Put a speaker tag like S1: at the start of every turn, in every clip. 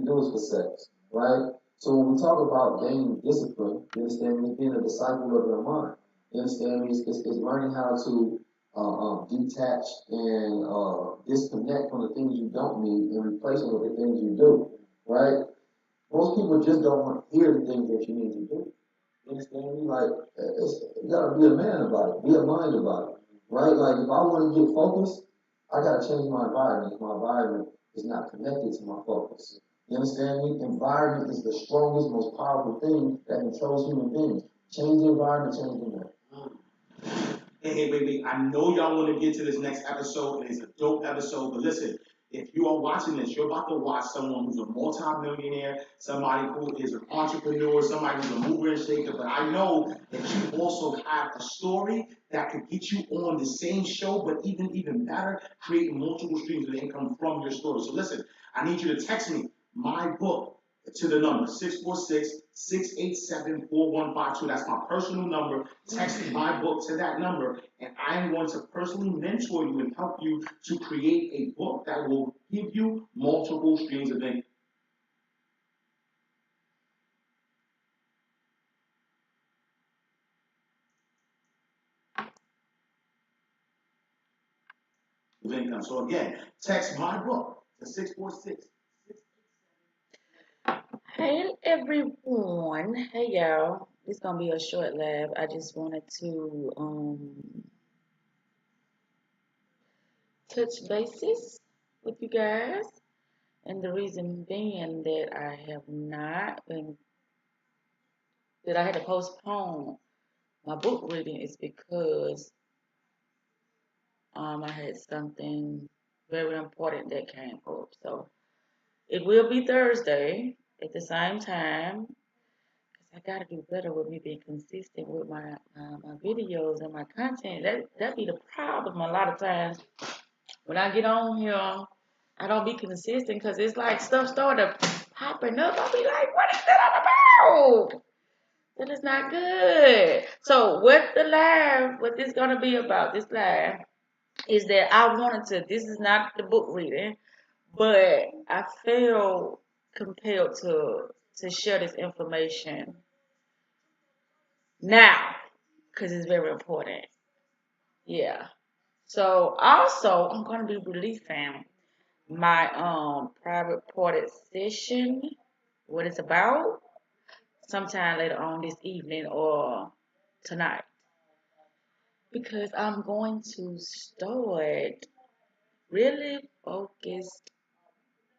S1: do is for sex, right? So when we talk about gaining discipline, you understand me, being a disciple of your mind. You understand me? It's learning how to detach and disconnect from the things you don't need and replace them with the things you do, right? Most people just don't want to hear the things that you need to do. You understand me? Like, you gotta be a man about it, be a mind about it, right? Like, if I want to get focused, I gotta change my environment. If my environment is not connected to my focus. You understand me? Environment is the strongest, most powerful thing that controls human beings. Change the environment, change the man.
S2: Hey, wait. I know y'all want to get to this next episode, and it's a dope episode. But listen, if you are watching this, you're about to watch someone who's a multi-millionaire, somebody who is an entrepreneur, somebody who's a mover and shaker. But I know that you also have a story that could get you on the same show, but even better, create multiple streams of income from your story. So listen, I need you to text me my book to the number 646-687-4152. That's my personal number. Text my book to that number, and I am going to personally mentor you and help you to create a book that will give you multiple streams of income. So again, text my book to 646.
S3: Hey everyone. Hey y'all. It's gonna be a short live. I just wanted to touch bases with you guys. And the reason being that I have not been that I had to postpone my book reading is because I had something very important that came up. So it will be Thursday at the same time. I gotta do better with me being consistent with my videos and my content. That be the problem a lot of times when I get on here. I don't be consistent because it's like stuff started popping up. I'll be like, what is that all about? That is not good. So what this gonna be about, this live, is that I wanted to, this is not the book reading, but I feel compelled to share this information now because it's very important. Yeah. So also I'm gonna be releasing my private recorded session, what it's about, sometime later on this evening or tonight. Because I'm going to start really focused,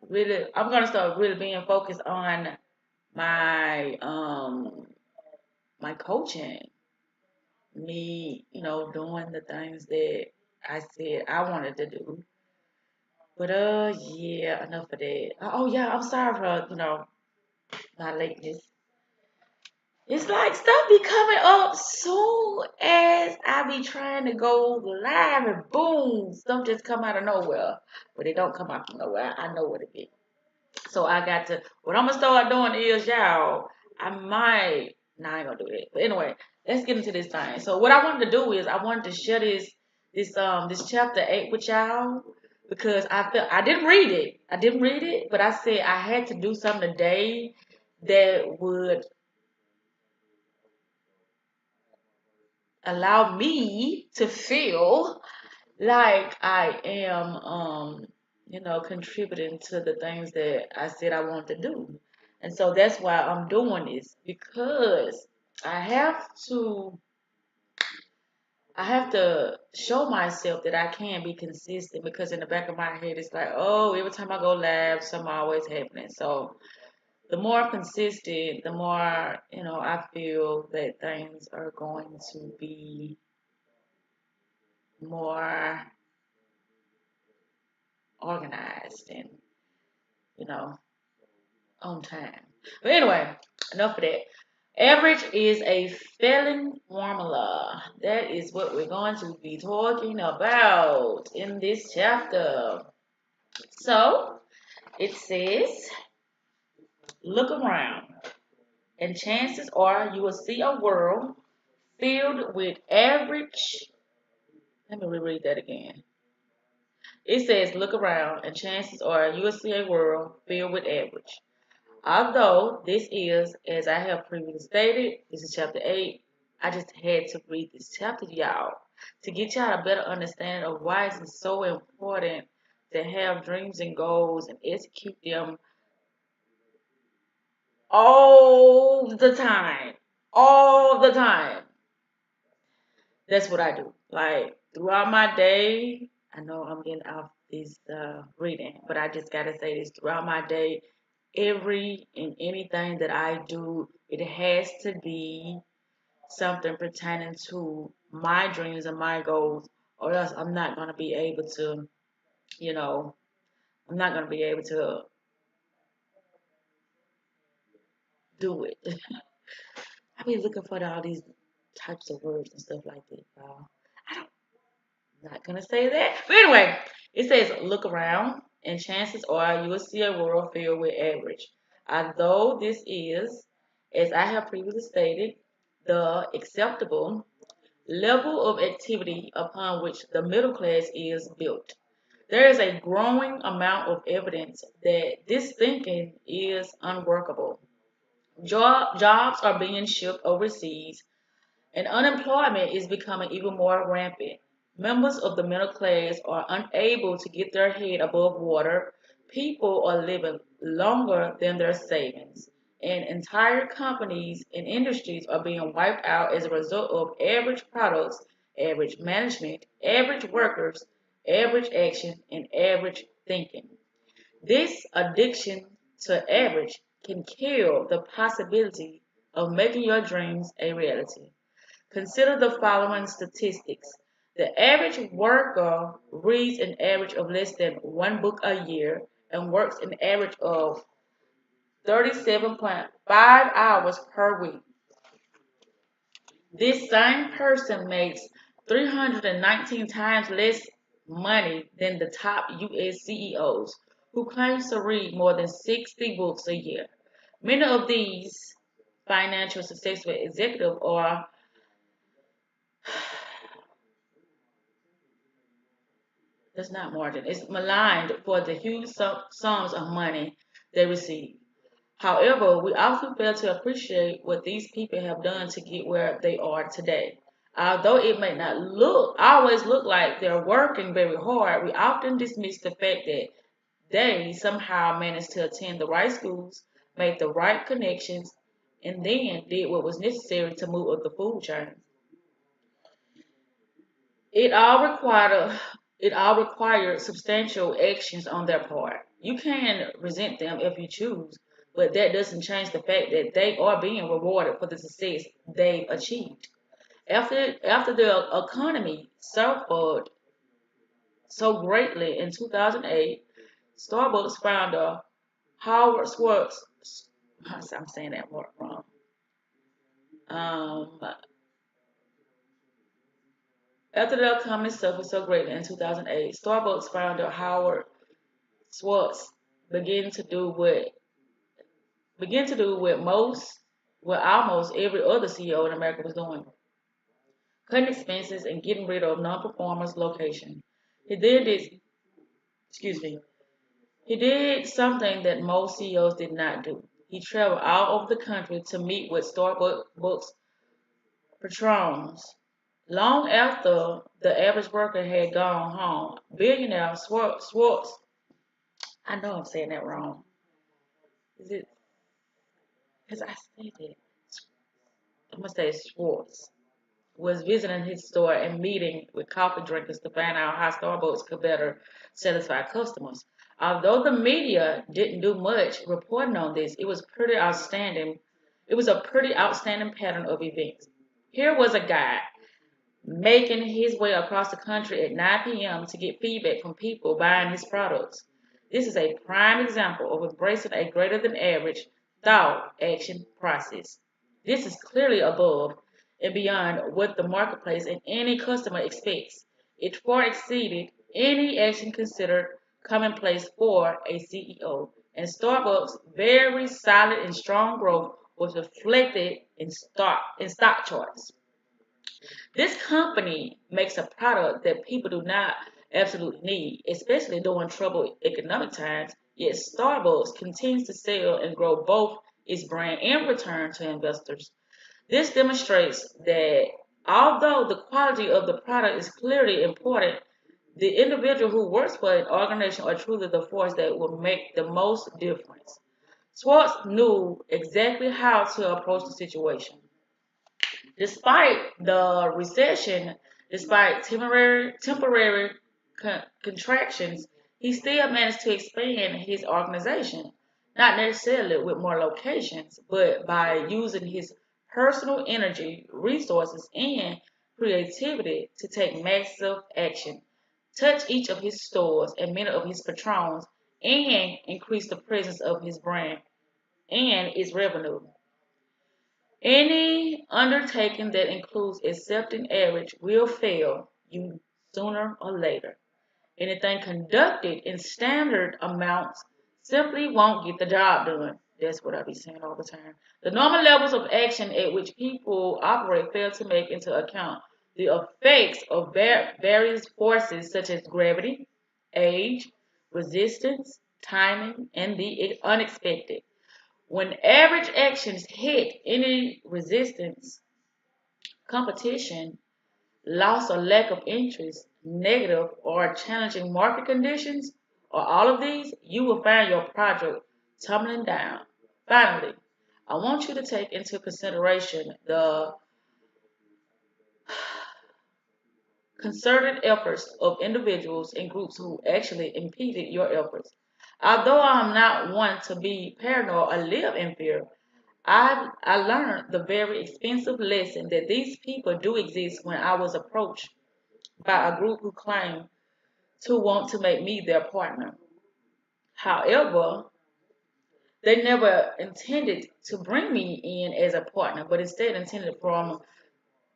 S3: really I'm gonna start really being focused on my my coaching. Me, doing the things that I said I wanted to do. But yeah, enough of that. Oh yeah, I'm sorry for, my lateness. It's like stuff be coming up soon as I be trying to go live and boom, stuff just come out of nowhere. But it don't come out from nowhere. I know what it is. So I got to, what I'm gonna start doing is, y'all, I ain't gonna do it. But anyway, let's get into this thing. So what I wanted to do is I wanted to share this chapter 8 with y'all because I felt I didn't read it. I didn't read it, but I said I had to do something today that would allow me to feel like I am contributing to the things that I said I want to do. And so that's why I'm doing this because I have to I have to show myself that I can be consistent because in the back of my head it's like, oh, every time I go live, something always happening. So the more I'm consistent, the more, I feel that things are going to be more organized and, you know, on time. But anyway, enough of that. Average is a failing formula. That is what we're going to be talking about in this chapter. So it says, look around, and chances are you will see a world filled with average. Let me reread that again. It says, look around, and chances are you will see a world filled with average. Although this is, as I have previously stated, this is chapter 8, I just had to read this chapter to y'all to get y'all a better understanding of why it's so important to have dreams and goals and execute them all the time. All the time. That's what I do. Like throughout my day, I know I'm getting off this reading, but I just gotta say this throughout my day, every and anything that I do, it has to be something pertaining to my dreams and my goals, or else I'm not gonna be able to, you know, I'm not gonna be able to do it. I be looking for all these types of words and stuff like that, y'all. Not gonna say that. But anyway, it says look around, and chances are you will see a world filled with average. Although this is, as I have previously stated, the acceptable level of activity upon which the middle class is built. There is a growing amount of evidence that this thinking is unworkable. Jobs are being shipped overseas and unemployment is becoming even more rampant. Members of the middle class are unable to get their head above water. People are living longer than their savings. And entire companies and industries are being wiped out as a result of average products, average management, average workers, average action, and average thinking. This addiction to average can kill the possibility of making your dreams a reality. Consider the following statistics. The average worker reads an average of less than one book a year and works an average of 37.5 hours per week. This same person makes 319 times less money than the top US CEOs, who claims to read more than 60 books a year. Many of these financial successful executives are that's not margin. It's maligned for the huge sums of money they receive. However, we often fail to appreciate what these people have done to get where they are today. Although it may not always look like they're working very hard, we often dismiss the fact that they somehow managed to attend the right schools, make the right connections, and then did what was necessary to move up the food chain. It all required it all required substantial actions on their part. You can resent them if you choose, but that doesn't change the fact that they are being rewarded for the success they've achieved. After the economy suffered so greatly in 2008, Starbucks founder Howard Schwartz, I'm saying that word wrong. Um, After the economy suffered so greatly in 2008, Starbucks founder Howard Schwartz began to do what began to do what almost every other CEO in America was doing, cutting expenses and getting rid of non-performers location. He did this, excuse me, he did something that most CEOs did not do. He traveled all over the country to meet with Starbucks patrons. Long after the average worker had gone home, billionaire Schwartz, I know I'm saying that wrong. Is it? Because I said it. I'm going to say Schwartz. Was visiting his store and meeting with coffee drinkers to find out how Starbucks could better satisfy customers. Although the media didn't do much reporting on this, it was pretty outstanding. It was a pretty outstanding pattern of events. Here was a guy making his way across the country at 9 p.m. to get feedback from people buying his products. This is a prime example of embracing a greater than average thought action process. This is clearly above and beyond what the marketplace and any customer expects. It far exceeded any action considered commonplace for a CEO, and Starbucks' very solid and strong growth was reflected in stock charts. This company makes a product that people do not absolutely need, especially during troubled economic times. Yet Starbucks continues to sell and grow both its brand and return to investors. This demonstrates that although the quality of the product is clearly important, the individual who works for an organization are truly the force that will make the most difference. Schwartz knew exactly how to approach the situation. Despite the recession, despite temporary contractions, he still managed to expand his organization, not necessarily with more locations, but by using his personal energy, resources, and creativity to take massive action, touch each of his stores and many of his patrons, and increase the presence of his brand and its revenue. Any undertaking that includes accepting average will fail you sooner or later. Anything conducted in standard amounts simply won't get the job done. That's what I be saying all the time. The normal levels of action at which people operate fail to make into account the effects of various forces such as gravity, age, resistance, timing, and the unexpected. When average actions hit any resistance, competition, loss or lack of interest, negative or challenging market conditions, or all of these, you will find your project tumbling down. Finally, I want you to take into consideration the concerted efforts of individuals and groups who actually impeded your efforts. Although I am not one to be paranoid or live in fear, I learned the very expensive lesson that these people do exist when I was approached by a group who claimed to want to make me their partner. However, they never intended to bring me in as a partner, but instead intended from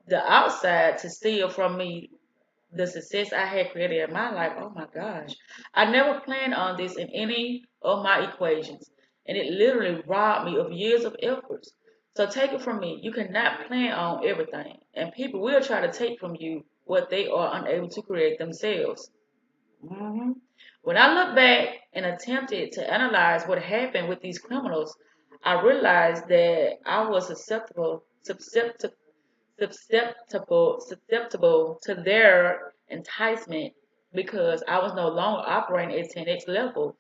S3: the outside to steal from me the success I had created in my life. Oh my gosh. I never planned on this in any of my equations, and it literally robbed me of years of efforts. So take it from me, you cannot plan on everything, and people will try to take from you what they are unable to create themselves. Mhm. When I look back and attempted to analyze what happened with these criminals, I realized that I was susceptible to their enticement because I was no longer operating at 10x level.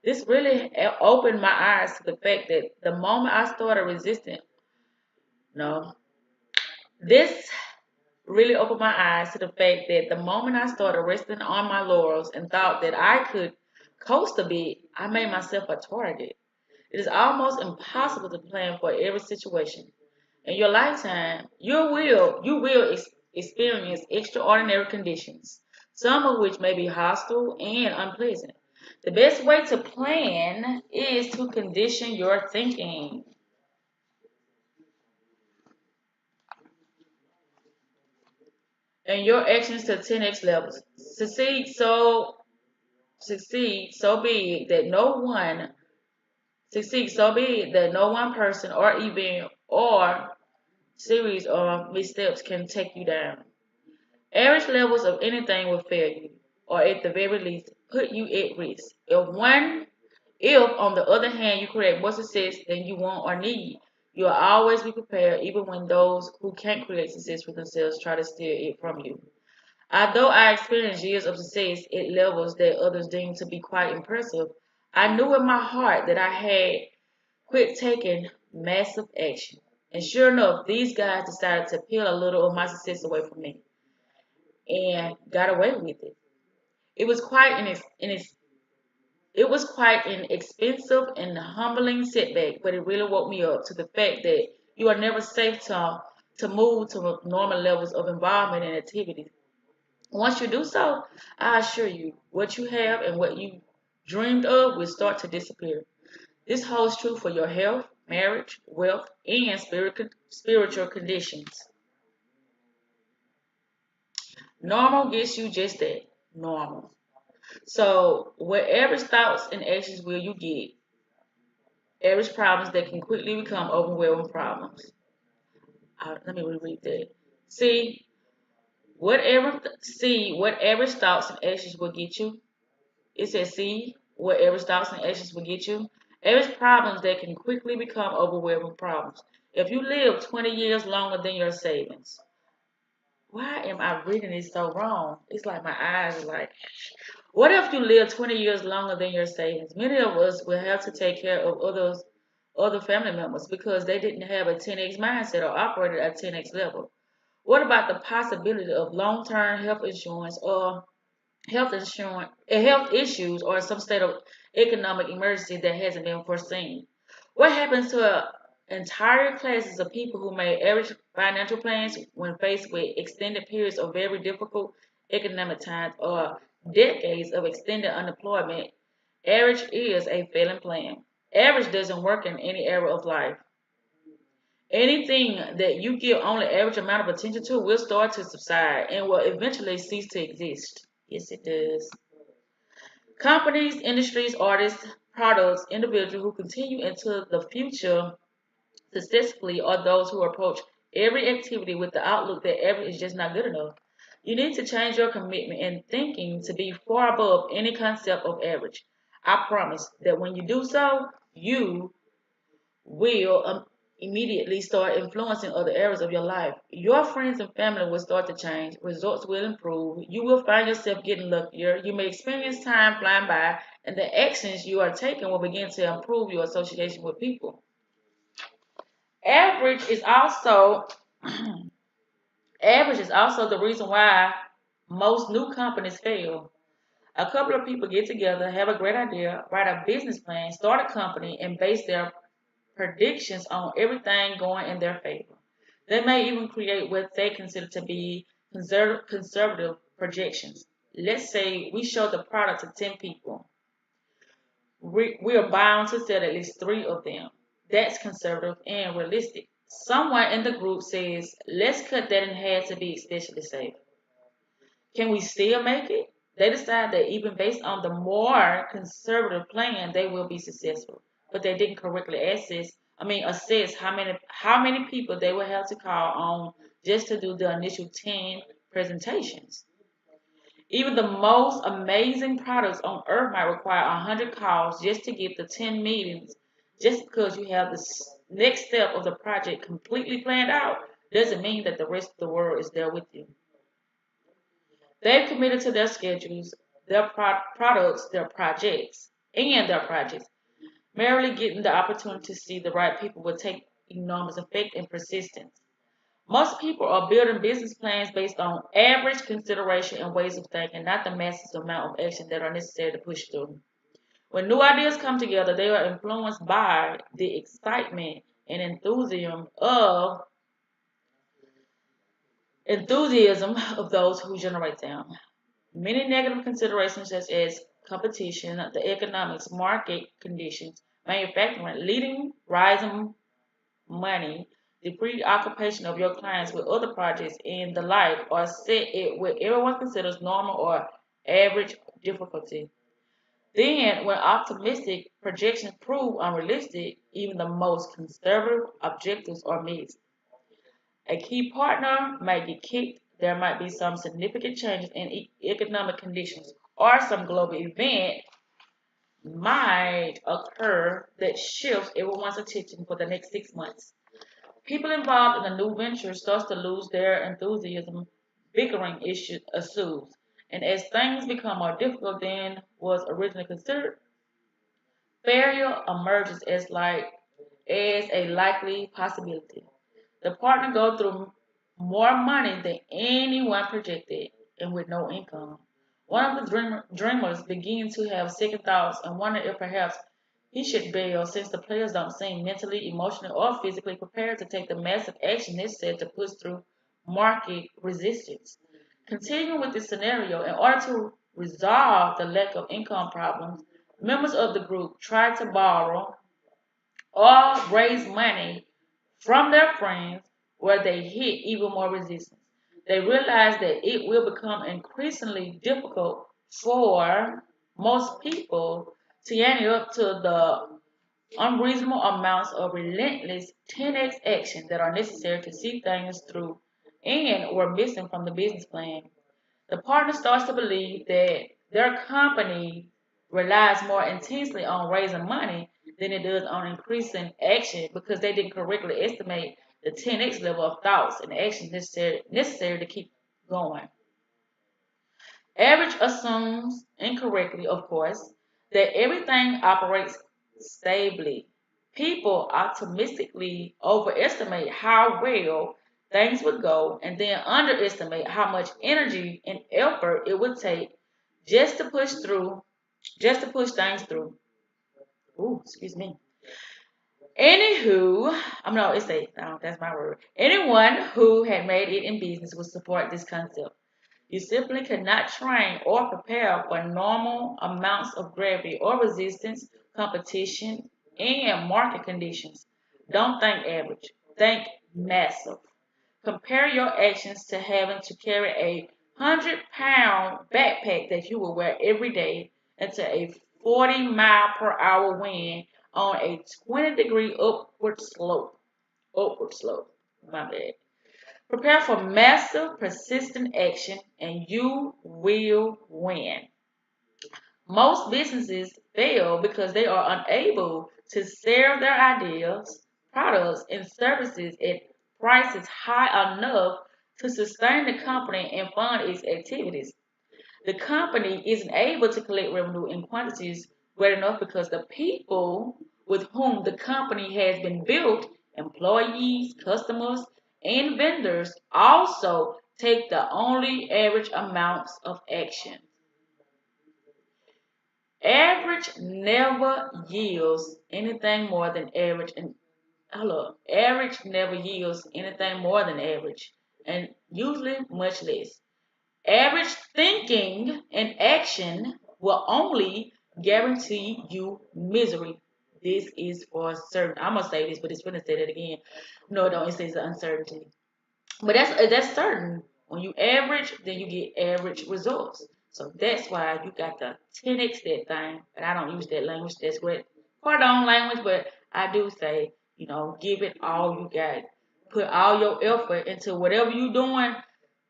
S3: This really opened my eyes to the fact that the moment I started resisting, no, this really opened my eyes to the fact that the moment I started resting on my laurels and thought that I could coast a bit, I made myself a target. It is almost impossible to plan for every situation. In your lifetime, you will experience extraordinary conditions, some of which may be hostile and unpleasant. The best way to plan is to condition your thinking and your actions to 10x levels. Succeed so big that no one succeed so big that no one person or event or series of missteps can take you down. Average levels of anything will fail you, or at the very least, put you at risk. If on the other hand you create more success than you want or need, you will always be prepared, even when those who can't create success for themselves try to steal it from you. Although I experienced years of success at levels that others deemed to be quite impressive, I knew in my heart that I had quit taking massive action. And sure enough, these guys decided to peel a little of my success away from me and got away with it. It was quite it was quite an expensive and humbling setback, but it really woke me up to the fact that you are never safe to move to normal levels of involvement and activity. Once you do so, I assure you, what you have and what you dreamed of will start to disappear. This holds true for your health, marriage, wealth, and spiritual conditions. Normal gets you just that, normal. So, whatever thoughts and actions will you get, average problems that can quickly become overwhelming problems. Let me reread that. See, see what average thoughts and actions will get you. It says, see where average thoughts and actions will get you. Average problems that can quickly become overwhelming problems. If you live 20 years longer than your savings, why am I reading this so wrong? It's like my eyes are like, what if you live 20 years longer than your savings? Many of us will have to take care of other family members because they didn't have a 10x mindset or operated at 10x level. What about the possibility of long-term health issues, or some state of economic emergency that hasn't been foreseen? What happens to entire classes of people who made average financial plans when faced with extended periods of very difficult economic times or decades of extended unemployment? Average is a failing plan. Average doesn't work in any area of life. Anything that you give only average amount of attention to will start to subside and will eventually cease to exist. Yes, it does. Companies, industries, artists, products, individuals who continue into the future successfully are those who approach every activity with the outlook that average is just not good enough. You need to change your commitment and thinking to be far above any concept of average. I promise that when you do so, you will immediately start influencing other areas of your life. Your friends and family will start to change, results will improve, you will find yourself getting luckier, you may experience time flying by, and the actions you are taking will begin to improve your association with people. Average is also average is also the reason why most new companies fail. A couple of people get together, have a great idea, write a business plan, start a company, and base their predictions on everything going in their favor. They may even create what they consider to be conservative projections. Let's say we show the product to 10 people. We are bound to sell at least 3 of them. That's conservative and realistic. Someone in the group says, let's cut that in half to be especially safe. Can we still make it? They decide that even based on the more conservative plan, they will be successful. But they didn't correctly assess how many people they will have to call on just to do the initial 10 presentations. Even the most amazing products on earth might require 100 calls just to get the 10 meetings. Just because you have the next step of the project completely planned out doesn't mean that the rest of the world is there with you. They've committed to their schedules, their products, their projects. Merely getting the opportunity to see the right people will take enormous effect and persistence. Most people are building business plans based on average consideration and ways of thinking, not the massive amount of action that are necessary to push through. When new ideas come together, they are influenced by the excitement and enthusiasm of those who generate them. Many negative considerations such as competition, the economics, market conditions, manufacturing, leading, rising money, the preoccupation of your clients with other projects, and the like are set at what everyone considers normal or average difficulty. Then, when optimistic projections prove unrealistic, even the most conservative objectives are missed. A key partner might get kicked, there might be some significant changes in economic conditions, or some global event might occur that shifts everyone's attention for the next 6 months. People involved in the new venture starts to lose their enthusiasm, bickering issue ensues, and as things become more difficult than was originally considered, failure emerges as a likely possibility. The partner go through more money than anyone projected and with no income. One of the dreamers begins to have second thoughts and wonder if perhaps he should bail since the players don't seem mentally, emotionally, or physically prepared to take the massive action necessary to push through market resistance. Continuing with this scenario, in order to resolve the lack of income problems, members of the group try to borrow or raise money from their friends where they hit even more resistance. They realize that it will become increasingly difficult for most people to ante up to the unreasonable amounts of relentless 10x action that are necessary to see things through and were missing from the business plan. The partner starts to believe that their company relies more intensely on raising money than it does on increasing action because they didn't correctly estimate the 10x level of thoughts and actions necessary to keep going. Average assumes, incorrectly of course, that everything operates stably. People optimistically overestimate how well things would go and then underestimate how much energy and effort it would take just to push through, just to push things through. Ooh, excuse me. Anywho, I'm no, it's a that's my word. Anyone who had made it in business would support this concept. You simply cannot train or prepare for normal amounts of gravity or resistance, competition, and market conditions. Don't think average, think massive. Compare your actions to having to carry a 100-pound backpack that you will wear every day into a 40-mile-per-hour wind on a 20-degree upward slope. Upward slope. My bad. Prepare for massive, persistent action and you will win. Most businesses fail because they are unable to sell their ideas, products, and services at prices high enough to sustain the company and fund its activities. The company isn't able to collect revenue in quantities great enough because the people with whom the company has been built, employees, customers, and vendors, also take the only average amounts of action. Average never yields anything more than average, and hello, average never yields anything more than average, and usually much less. Average thinking and action will only guarantee you misery. This is for certain. I'm gonna say this, but it's gonna say that again. No, it don't. It says uncertainty. But that's certain. When you average, then you get average results. So that's why you got the 10x that thing. But I don't use that language. That's what CARDONE language. But I do say, give it all you got. Put all your effort into whatever you're doing.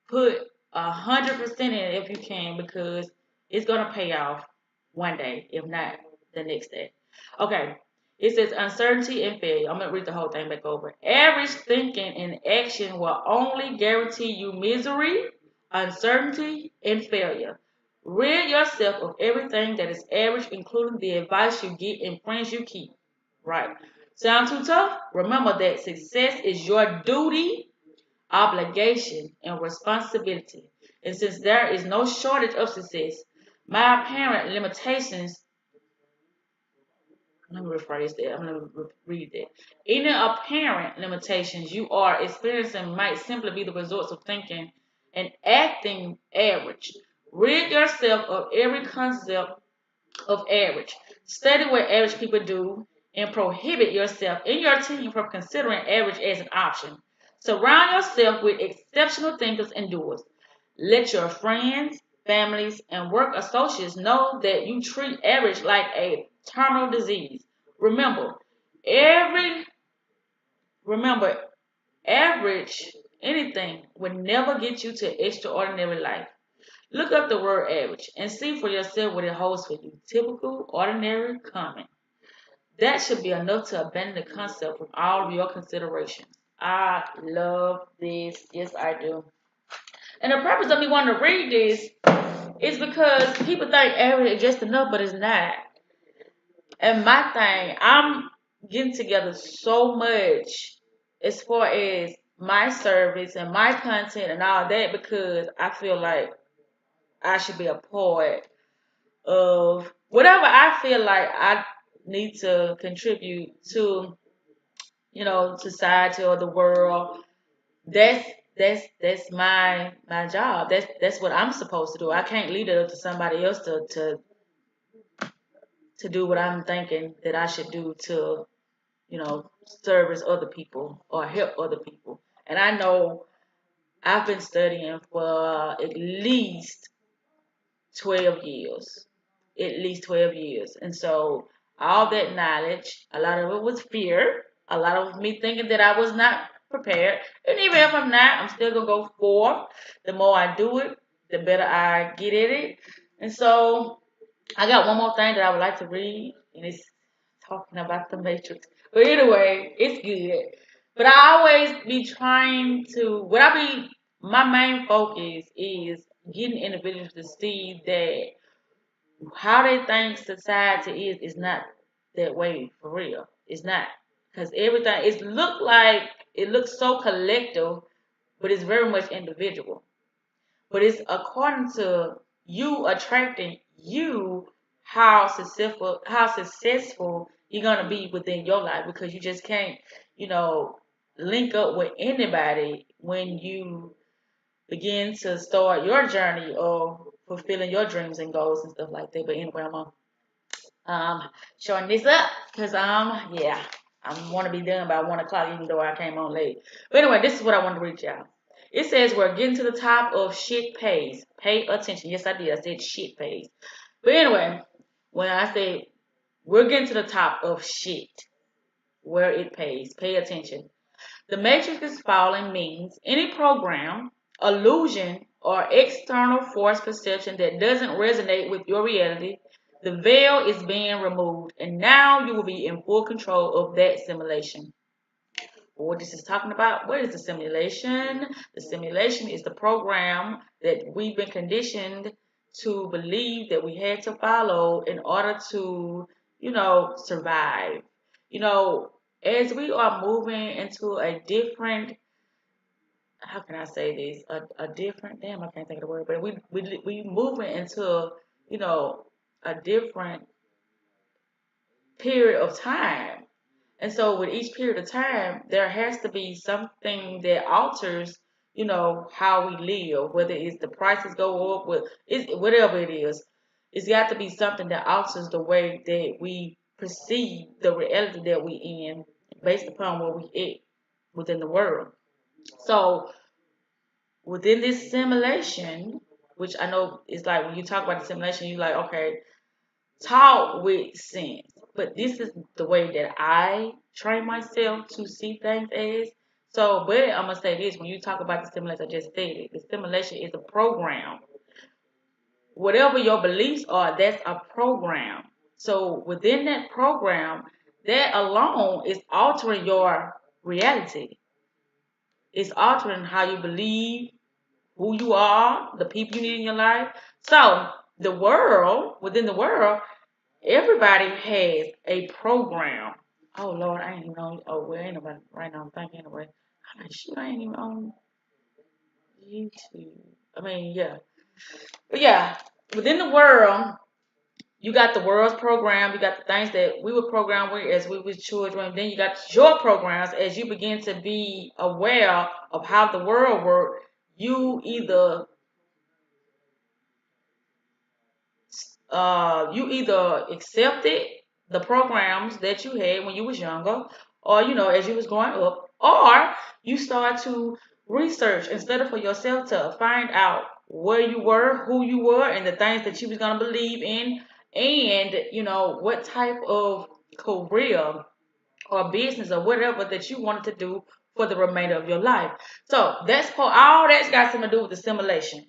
S3: Put 100% in it if you can because it's gonna pay off one day, if not the next day. Okay. It says uncertainty and failure. I'm going to read the whole thing back over. Average thinking and action will only guarantee you misery, uncertainty, and failure. Rid yourself of everything that is average, including the advice you get and friends you keep. Right. Sound too tough? Remember that success is your duty, obligation, and responsibility. And since there is no shortage of success, my apparent limitations let me rephrase that. I'm going to read that. Any apparent limitations you are experiencing might simply be the results of thinking and acting average. Rid yourself of every concept of average. Study what average people do and prohibit yourself and your team from considering average as an option. Surround yourself with exceptional thinkers and doers. Let your friends, families, and work associates know that you treat average like a terminal disease. Remember, every remember, average anything will never get you to extraordinary life. Look up the word average and see for yourself what it holds for you. Typical, ordinary, common. That should be enough to abandon the concept from all of your considerations. I love this. Yes, I do. And the purpose of me wanting to read this is because people think average is just enough, but it's not. And my thing, I'm getting together so much as far as my service and my content and all that because I feel like I should be a part of whatever I feel like I need to contribute to, society or the world. That's that's my job. That's what I'm supposed to do. I can't leave it up to somebody else to do what I'm thinking that I should do to, service other people or help other people. And I know I've been studying for at least 12 years. At least 12 years. And so all that knowledge, a lot of it was fear, a lot of me thinking that I was not prepared. And even if I'm not, I'm still going to go forth. The more I do it, the better I get at it. And so I got one more thing that I would like to read, and it's talking about the Matrix. But anyway, it's good. But I always be trying to. My main focus is getting individuals to see that how they think society is not that way for real. It's not, because everything it looks so collective, but it's very much individual. But it's according to you attracting you how successful you're gonna be within your life, because you just can't, you know, link up with anybody when you begin to start your journey of fulfilling your dreams and goals and stuff like that. But anyway, I'm gonna shorten this up because yeah, I want to be done by 1 o'clock, even though I came on late. But anyway, this is what I want to reach out. It says we're getting to the top of shit pays. Pay attention. Yes, I did. I said shit pays. But anyway, when I say we're getting to the top of shit where it pays, pay attention. The matrix is falling means any program, illusion, or external force perception that doesn't resonate with your reality, the veil is being removed, and now you will be in full control of that simulation. What this is talking about? What is the simulation? The simulation is the program that we've been conditioned to believe that we had to follow in order to, survive. You know, as we are moving into a different, how can I say this? A different, damn, I can't think of the word, but we moving into, you know, a different period of time. And so with each period of time, there has to be something that alters, how we live, whether it's the prices go up, whatever it is. It's got to be something that alters the way that we perceive the reality that we in based upon where we at within the world. So within this simulation, which I know is like when you talk about the simulation, you're like, okay, talk with sense. But this is the way that I train myself to see things as. So, but I'm gonna say this: when you talk about the simulation, I just stated the simulation is a program. Whatever your beliefs are, that's a program. So within that program, that alone is altering your reality. It's altering how you believe, who you are, the people you need in your life. So within the world, everybody has a program. Oh Lord, I ain't even on. Oh, well, ain't nobody right now. I'm thinking anyway. I'm like, shoot, I ain't even on YouTube. I mean, yeah, but yeah, within the world, you got the world's program. You got the things that we were programmed with as we were children. Then you got your programs as you begin to be aware of how the world works. You either accepted the programs that you had when you was younger, or as you was growing up, or you start to research instead of for yourself to find out where you were, who you were, and the things that you was gonna believe in, and what type of career or business or whatever that you wanted to do for the remainder of your life. So all that's got something to do with the simulation,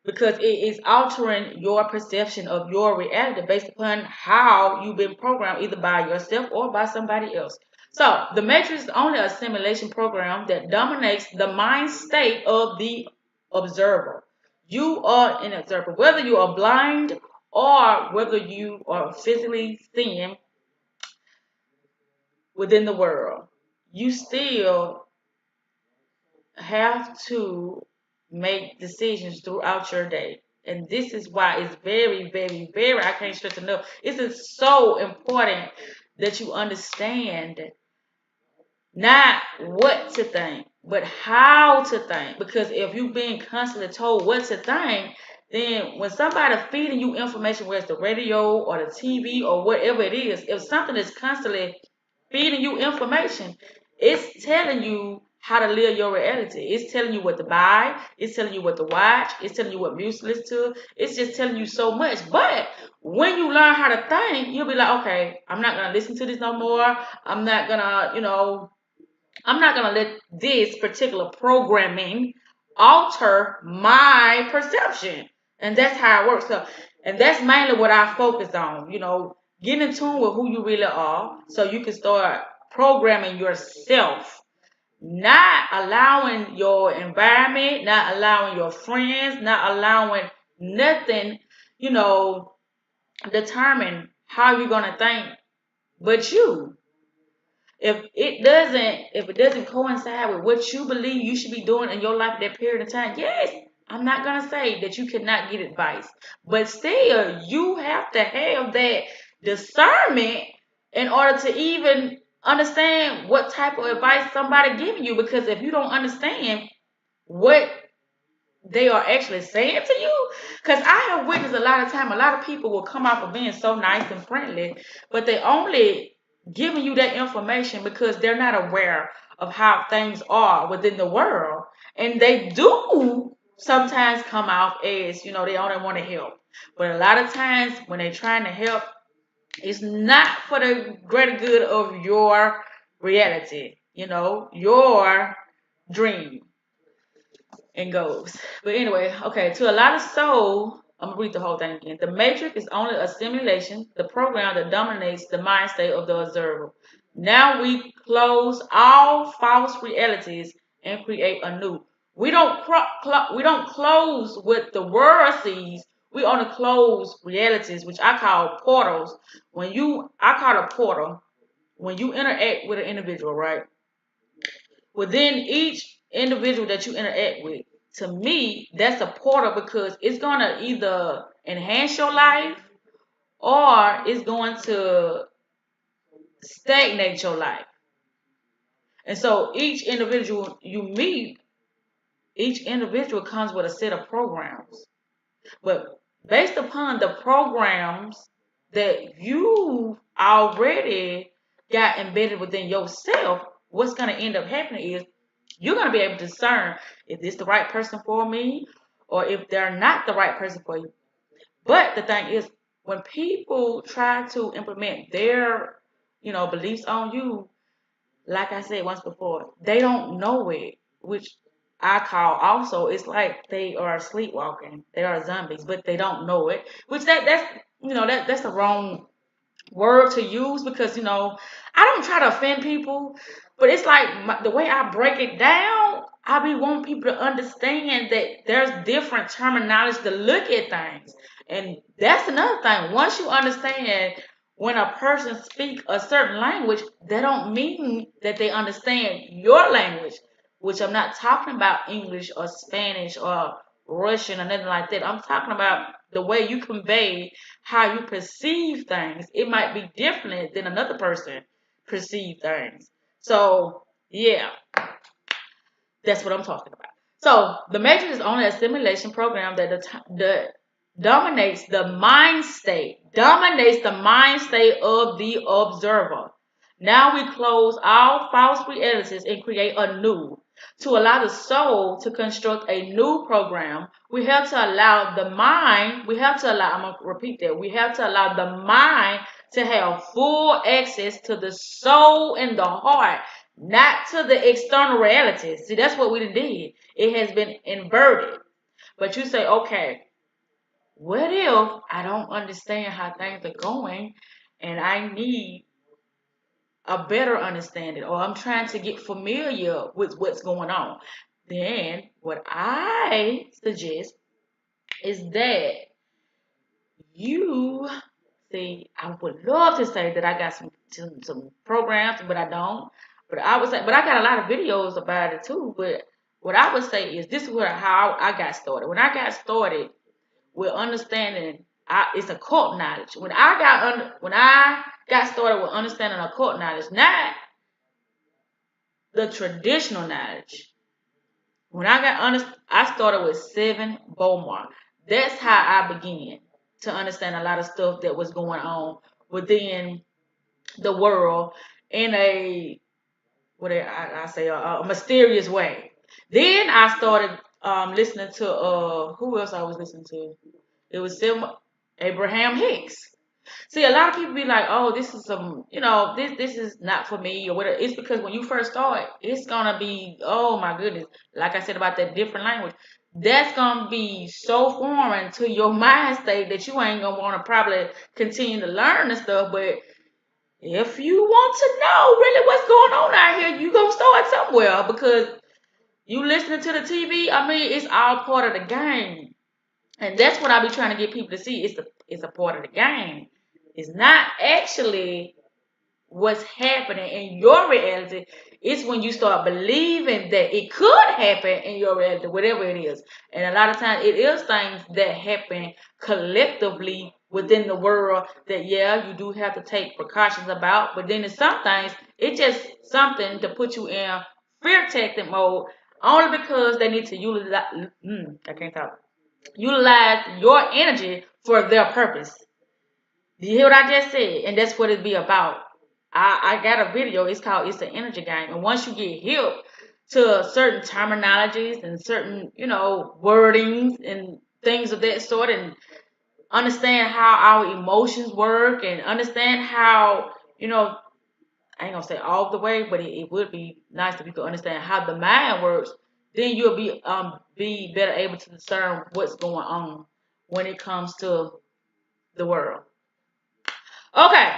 S3: because it is altering your perception of your reality based upon how you've been programmed either by yourself or by somebody else. So the matrix is only a simulation program that dominates the mind state of the observer. You are an observer, whether you are blind or whether you are physically seeing within the world. You still have to make decisions throughout your day. And this is why it's very, very, very, I can't stress enough. It's so important that you understand not what to think, but how to think. Because if you're being constantly told what to think, then when somebody feeding you information, whether it's the radio or the TV or whatever it is, if something is constantly feeding you information, it's telling you how to live your reality. It's telling you what to buy. It's telling you what to watch. It's telling you what music to listen to. It's just telling you so much. But when you learn how to think, you'll be like, okay, I'm not going to listen to this no more. I'm not going to, I'm not going to let this particular programming alter my perception. And that's how it works. So And that's mainly what I focus on, getting in tune with who you really are so you can start programming yourself, not allowing your environment, not allowing your friends, not allowing nothing, you know, determine how you're going to think but you. If it doesn't coincide with what you believe you should be doing in your life at that period of time, yes, I'm not gonna say that you cannot get advice, but still you have to have that discernment in order to even understand what type of advice somebody giving you. Because if you don't understand what they are actually saying to you, because I have witnessed a lot of people will come off of being so nice and friendly, but they only giving you that information because they're not aware of how things are within the world, and they do sometimes come off as they only want to help, but a lot of times when they're trying to help, it's not for the greater good of your reality, your dream and goes. But anyway, okay, to allow the soul, I'm gonna read the whole thing again. The matrix is only a simulation, the program that dominates the mind state of the observer. Now we close all false realities and create a new. We don't close what the world sees. We only close realities, which I call portals. I call it a portal when you interact with an individual, right? Within each individual that you interact with, to me, that's a portal because it's going to either enhance your life or it's going to stagnate your life. And so each individual you meet, each individual comes with a set of programs. But based upon the programs that you already got embedded within yourself, what's going to end up happening is you're going to be able to discern if this the right person for me or if they're not the right person for you. But the thing is, when people try to implement their, beliefs on you, like I said once before, they don't know it, which I call also, it's like they are sleepwalking. They are zombies, but they don't know it. Which that's the wrong word to use because I don't try to offend people, but it's like the way I break it down, I be wanting people to understand that there's different terminology to look at things, and that's another thing. Once you understand when a person speak a certain language, that don't mean that they understand your language, which I'm not talking about English or Spanish or Russian or nothing like that. I'm talking about the way you convey how you perceive things. It might be different than another person perceive things. So yeah, that's what I'm talking about. So the matrix is only a simulation program that dominates the mind state of the observer. Now we close all false realities and create a new. To allow the soul to construct a new program, we have to allow the mind, I'm going to repeat that, we have to allow the mind to have full access to the soul and the heart, not to the external realities. See, that's what we did. It has been inverted. But you say, okay, what if I don't understand how things are going and I need a better understanding, or I'm trying to get familiar with what's going on? Then what I suggest is that you see, I would love to say that I got some programs, but I don't. But I would say, but I got a lot of videos about it too. But what I would say is this is how I got started. When I got started with understanding, it's occult knowledge. When I got started with understanding occult knowledge, not the traditional knowledge. When I started with 7 Bomar. That's how I began to understand a lot of stuff that was going on within the world in a mysterious way. Then I started listening to who else I was listening to? It was Abraham Hicks. See, a lot of people be like, "Oh, this is this is not for me," or whatever. It's because when you first start, it's gonna be, oh my goodness, like I said about that different language. that's gonna be so foreign to your mind state that you ain't gonna want to probably continue to learn the stuff. But if you want to know really what's going on out here, you gonna start somewhere because you listening to the TV. I mean, it's all part of the game, and that's what I be trying to get people to see. It's a part of the game. It's not actually what's happening in your reality. It's when you start believing that it could happen in your reality, whatever it is. And a lot of times it is things that happen collectively within the world that, yeah, you do have to take precautions about. But then in some things, it's just something to put you in fear tactic mode only because they need to utilize your energy for their purpose. You hear what I just said? And that's what it be about. I got a video. It's called It's an Energy Game. And once you get hip to certain terminologies and certain, wordings and things of that sort and understand how our emotions work and understand how, I ain't gonna say all the way, but it would be nice if you could understand how the mind works, then you'll be better able to discern what's going on when it comes to the world. Okay,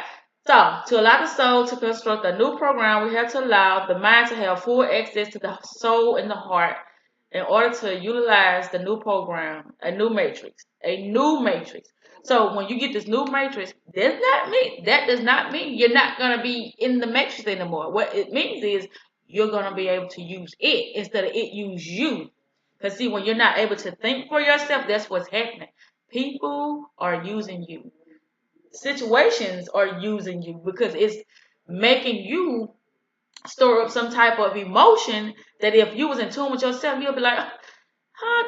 S3: so to allow the soul to construct a new program, we have to allow the mind to have full access to the soul and the heart in order to utilize the new program, a new matrix, a new matrix. So when you get this new matrix, that does not mean you're not gonna be in the matrix anymore. What it means is you're gonna be able to use it instead of it use you. Because see, when you're not able to think for yourself, that's what's happening. People are using you, situations are using you because it's making you store up some type of emotion that if you was in tune with yourself, you'll be like,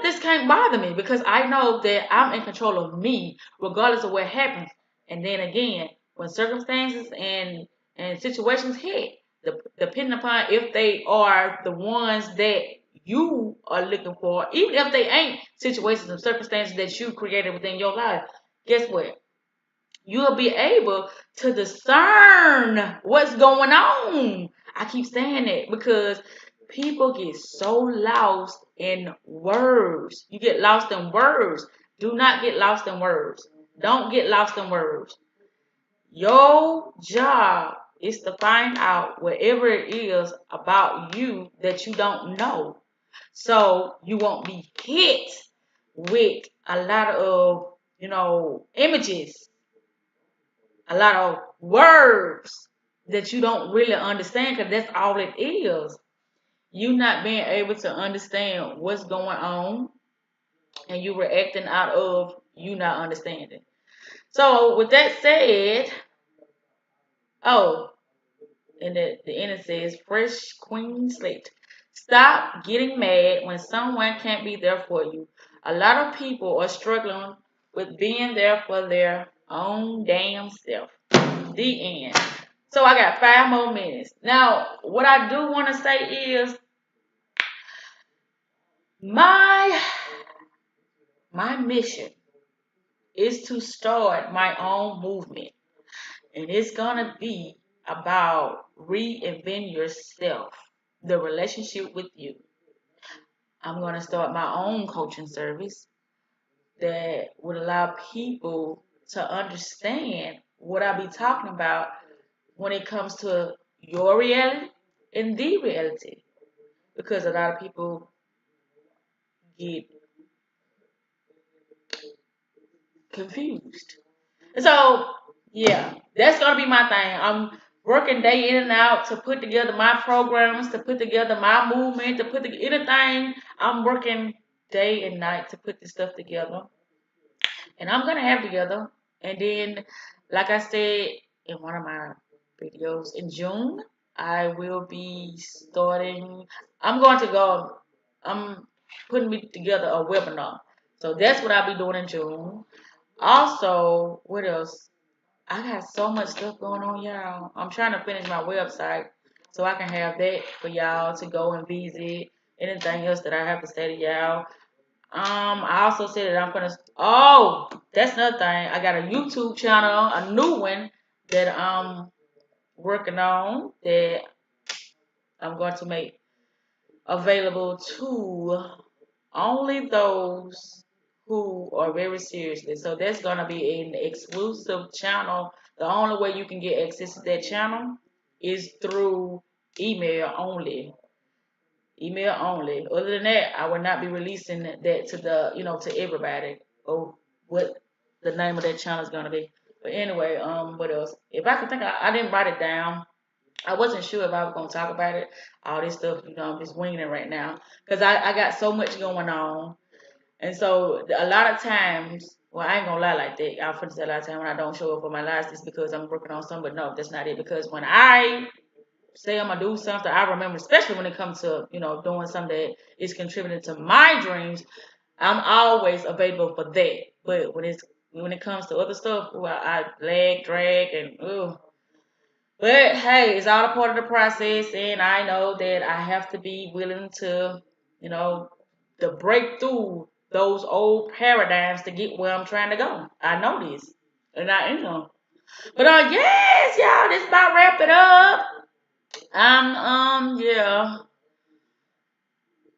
S3: this can't bother me because I know that I'm in control of me regardless of what happens. And then again, when circumstances and situations hit, depending upon if they are the ones that you are looking for, even if they ain't situations and circumstances that you created within your life, guess what? You'll be able to discern what's going on. I keep saying it because people get so lost in words. You get lost in words. Do not get lost in words. Don't get lost in words. Your job is to find out whatever it is about you that you don't know. So you won't be hit with a lot of, images, a lot of words that you don't really understand because that's all it is. You not being able to understand what's going on and you reacting out of you not understanding. So with that said, oh, and the end it says fresh queen slate. Stop getting mad when someone can't be there for you. A lot of people are struggling with being there for their own damn self. The end. So I got 5 more minutes. Now, what I do want to say is my mission is to start my own movement. And it's gonna be about reinventing yourself, the relationship with you. I'm gonna start my own coaching service that would allow people to understand what I be talking about when it comes to your reality and the reality. Because a lot of people get confused. And so, yeah, that's gonna be my thing. I'm working day in and out to put together my programs, to put together my movement, to put together anything. I'm working day and night to put this stuff together, and I'm gonna have together. And then, like I said in one of my videos in June, I will be starting. I'm going to go. I'm putting together a webinar. So that's what I'll be doing in June. Also, what else? I got so much stuff going on, y'all. I'm trying to finish my website so I can have that for y'all to go and visit. Anything else that I have to say to y'all. I also said that I'm gonna. Oh, that's another thing. I got a YouTube channel, a new one that I'm working on that I'm going to make available to only those who are very seriously. So that's gonna be an exclusive channel. The only way you can get access to that channel is through email only. Email only. Other than that, I will not be releasing that to the to everybody or what the name of that channel is gonna be. But anyway, what else? If I could think, I didn't write it down. I wasn't sure if I was gonna talk about it. All this stuff, I'm just winging it right now because I got so much going on, and so a lot of times. Well, I ain't gonna lie like that. I'll put this a lot of time when I don't show up for my lives, it's because I'm working on something. But no, that's not it. Because when I say I'm gonna do something, I remember, especially when it comes to doing something that is contributing to my dreams. I'm always available for that. But when it comes to other stuff, well, I lag, drag, and ugh. But hey, it's all a part of the process, and I know that I have to be willing to, you know, to break through those old paradigms to get where I'm trying to go. I know this, and I am. But yes, y'all, this about wrap it up. Yeah.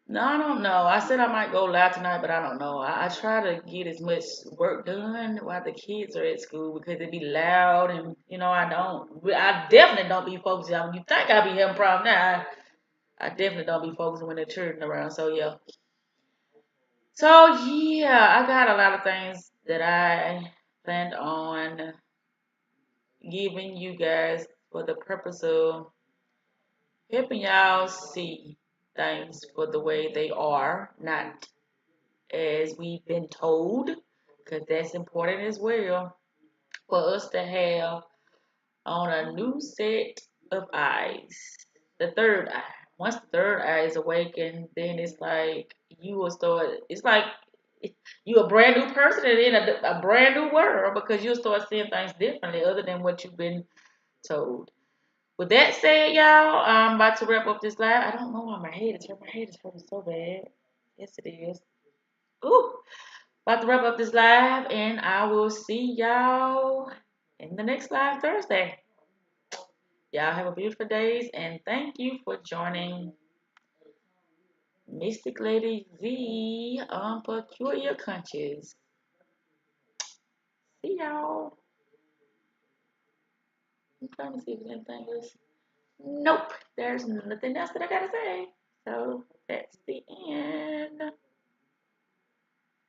S3: No, I don't know. I said I might go live tonight, but I don't know. I try to get as much work done while the kids are at school because it be loud and I definitely don't be focusing on. You think I be having problems now? I definitely don't be focusing when the children around. So yeah. So yeah, I got a lot of things that I planned on giving you guys for the purpose of helping y'all see things for the way they are, not as we've been told, because that's important as well for us to have on a new set of eyes. The third eye. Once the third eye is awakened, then it's like you will start. It's like you a brand new person and in a brand new world because you'll start seeing things differently other than what you've been told. With that said, y'all, I'm about to wrap up this live. I don't know why my head is hurting. My head is hurting so bad. Yes, it is. Ooh. About to wrap up this live, and I will see y'all in the next live Thursday. Y'all have a beautiful day, and thank you for joining Mystic Lady Z on Peculiar Conscious. See y'all. I'm trying to see if there's anything else. Nope, there's nothing else that I gotta say. So that's the end.